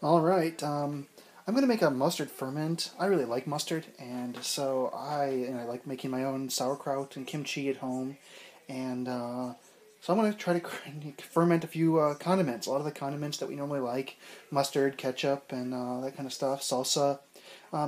All right. I'm going to make a mustard ferment. I really like mustard, and so I like making my own sauerkraut and kimchi at home, and so I'm going to try to ferment a few condiments. A lot of the condiments that we normally like, mustard, ketchup, and that kind of stuff, salsa.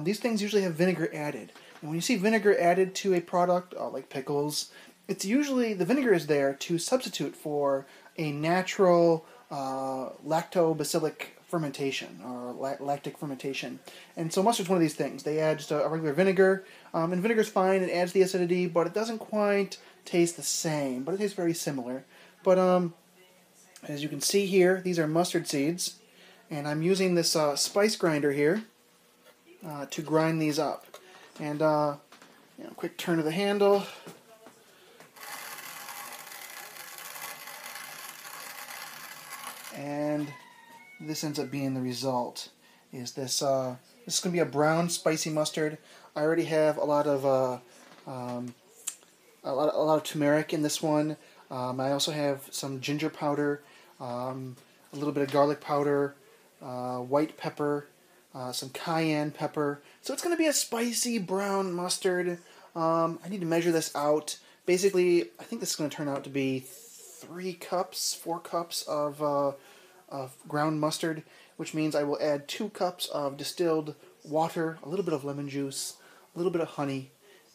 These things usually have vinegar added, and when you see vinegar added to a product like pickles, it's usually the vinegar is there to substitute for a natural lacto-bacilic fermentation or lactic fermentation. And so mustard's one of these things. They add just a regular vinegar, and vinegar's fine. It adds the acidity, but it doesn't quite taste the same. But it tastes very similar. But as you can see here, these are mustard seeds, and I'm using this spice grinder here to grind these up. And quick turn of the handle. And this ends up being the result. Is this? This is going to be a brown spicy mustard. I already have a lot of turmeric in this one. I also have some ginger powder, a little bit of garlic powder, white pepper, some cayenne pepper. So it's going to be a spicy brown mustard. I need to measure this out. Basically, I think this is going to turn out to be 4 cups of ground mustard, which means I will add 2 cups of distilled water, a little bit of lemon juice, a little bit of honey,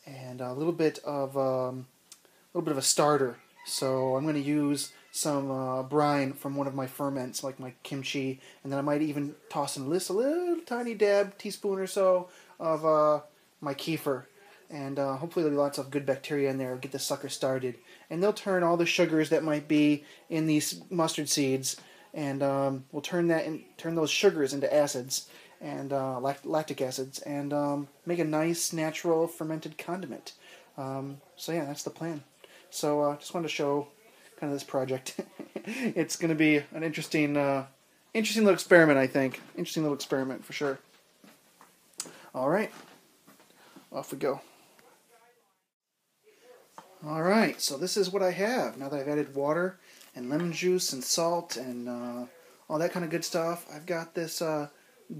and a little bit of a starter. So I'm going to use some brine from one of my ferments, like my kimchi, and then I might even toss in a little tiny teaspoon or so of my kefir. And hopefully there'll be lots of good bacteria in there. Get the sucker started, and they'll turn all the sugars that might be in these mustard seeds, and we'll turn those sugars into acids and lactic acids, and make a nice natural fermented condiment. So yeah, that's the plan. So just wanted to show kind of this project. It's going to be an interesting little experiment, I think. Interesting little experiment for sure. All right, off we go. Alright, so this is what I have. Now that I've added water and lemon juice and salt and all that kind of good stuff, I've got this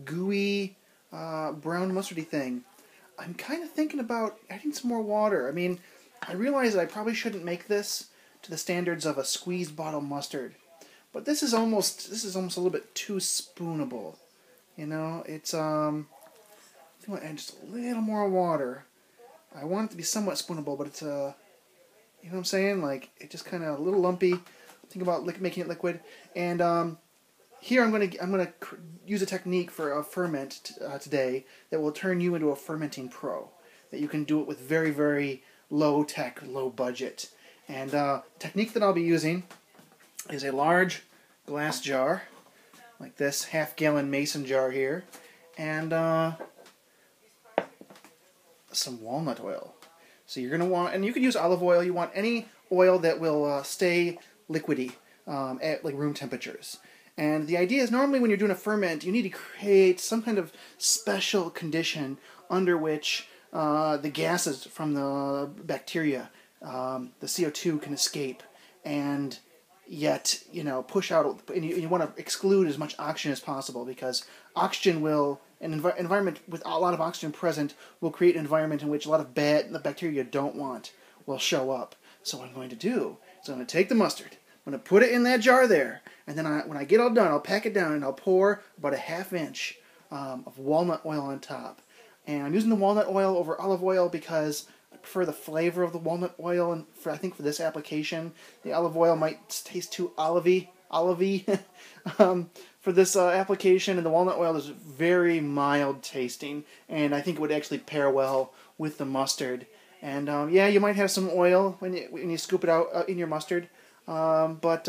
gooey brown mustardy thing. I'm kind of thinking about adding some more water. I mean, I realize that I probably shouldn't make this to the standards of a squeezed bottle mustard, but this is almost a little bit too spoonable. You know, it's I think I'll add just a little more water. I want it to be somewhat spoonable, but it's you know what I'm saying? Like, it just kind of a little lumpy. Think about making it liquid. And here I'm gonna use a technique for a ferment today that will turn you into a fermenting pro. That you can do it with very, very low tech, low budget. And the technique that I'll be using is a large glass jar, like this half-gallon mason jar here, and some walnut oil. So you're going to want, and you can use olive oil, you want any oil that will stay liquidy at like room temperatures. And the idea is normally when you're doing a ferment, you need to create some kind of special condition under which the gases from the bacteria, the CO2 can escape, and yet, you know, push out, and you want to exclude as much oxygen as possible, because oxygen will, an environment with a lot of oxygen present will create an environment in which a lot of the bacteria you don't want will show up. So what I'm going to do is I'm going to take the mustard, I'm going to put it in that jar there, and then when I get all done, I'll pack it down and I'll pour about a ½ inch of walnut oil on top. And I'm using the walnut oil over olive oil because I prefer the flavor of the walnut oil, and I think for this application, the olive oil might taste too olivey for this application, and the walnut oil is very mild tasting, and I think it would actually pair well with the mustard. And yeah, you might have some oil when you scoop it out in your mustard, but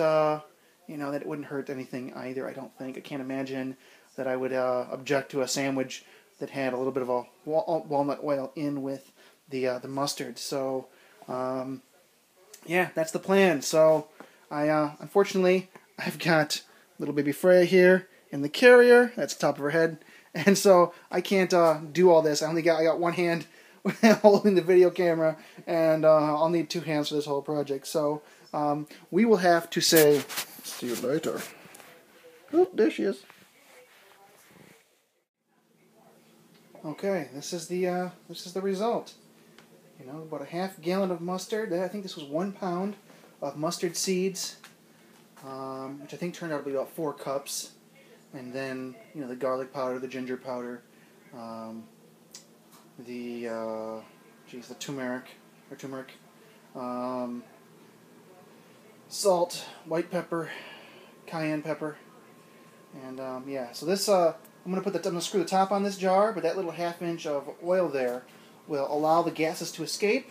you know, that it wouldn't hurt anything either. I don't think. I can't imagine that I would object to a sandwich that had a little bit of a walnut oil in with the mustard. So yeah, that's the plan. So I unfortunately I've got little baby Freya here in the carrier. That's the top of her head, and so I can't do all this. I got one hand holding the video camera, and I'll need 2 hands for this whole project. So we will have to say see you later. Oh, there she is. Okay, this is the result. You know, about a half gallon of mustard. I think this was 1 pound of mustard seeds, which I think turned out to be about 4 cups. And then, you know, the garlic powder, the ginger powder, the turmeric, salt, white pepper, cayenne pepper, and yeah. So this, I'm gonna screw the top on this jar, but that little half-inch of oil there will allow the gases to escape.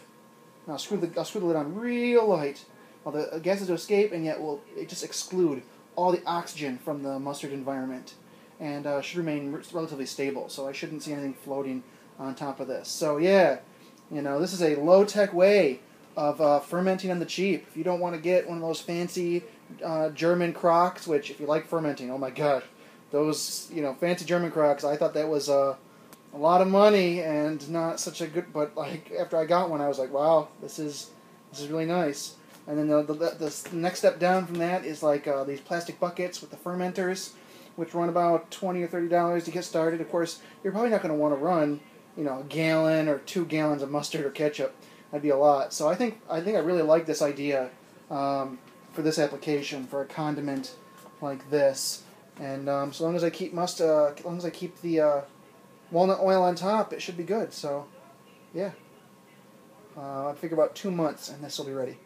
Now I'll screw the lid on real light, while the gases to escape, and yet will just exclude all the oxygen from the mustard environment, and should remain relatively stable. So I shouldn't see anything floating on top of this. So yeah, you know, this is a low-tech way of fermenting on the cheap. If you don't want to get one of those fancy German crocks, which if you like fermenting, oh my gosh, those, you know, fancy German crocks, I thought that was a lot of money and not such a good, but like after I got one I was like, wow, this is really nice. And then the next step down from that is like these plastic buckets with the fermenters, which run about $20 or $30 to get started. Of course, you're probably not going to want to run, you know, a gallon or 2 gallons of mustard or ketchup. That'd be a lot. So I think I really like this idea for this application, for a condiment like this. And so long as I keep the walnut oil on top, it should be good. So yeah, I figure about 2 months and this will be ready.